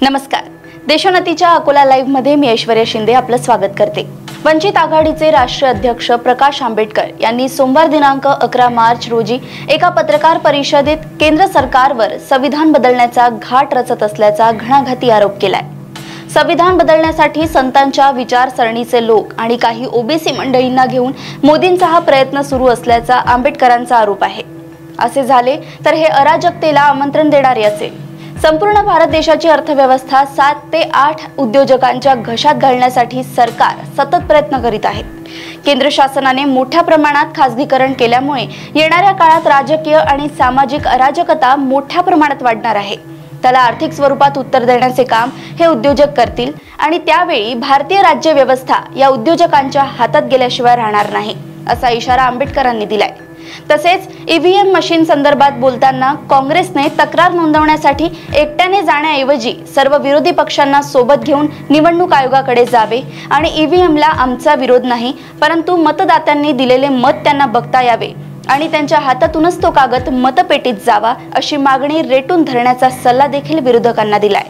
नमस्कार. देशोन्नतीच्या अकोला लाईव्ह मध्ये मी ऐश्वर्या शिंदे आपलं स्वागत करते. वंचित आघाडीचे राष्ट्रीय अध्यक्ष प्रकाश आंबेडकर यांनी सोमवार दिनांक 11 मार्च रोजी एका पत्रकार परिषदेत केंद्र सरकारवर संविधान बदलण्याचा घाट रचत असल्याचा घणाघाती आरोप केलाय. संविधान बदलण्यासाठी संतांच्या विचारसरणीचे लोक आणि काही ओबीसी मंडळींना घेऊन मोदींचा हा प्रयत्न सुरू असल्याचा आंबेडकरांचा आरोप आहे. असे झाले तर हे अराजकतेला आमंत्रण देणारे असेल. संपूर्ण भारत देशाची अर्थव्यवस्था 7 ते 8 उद्योजकांच्या घशात घालण्यासाठी सरकार सतत प्रयत्न करीत आहे. केंद्र शासनाने मोठ्या प्रमाणात खासगीकरण केल्यामुळे येणाऱ्या काळात राजकीय आणि सामाजिक अराजकता मोठ्या प्रमाणात वाढणार आहे. त्याला आर्थिक स्वरूपात उत्तर देण्याचे काम हे उद्योजक करतील आणि त्यावेळी भारतीय राज्य व्यवस्था या उद्योजकांच्या हातात गेल्याशिवाय राहणार नाही, असा इशारा आंबेडकरांनी दिलाय. तसेच ईव्हीएम मशीन संदर्भात बोलताना काँग्रेसने तक्रार नोंदवण्यासाठी एकट्याने जाण्याऐवजी सर्व विरोधी पक्षांना सोबत घेऊन निवडणूक आयोगाकडे जावे आणि ईव्हीएमला आमचा विरोध नाही, परंतु मतदात्यांनी दिलेले मत त्यांना बघता यावे आणि त्यांच्या हातातूनच तो कागद मतपेटीत जावा अशी मागणी रेटून धरण्याचा सल्ला देखील विरोधकांना दिलाय.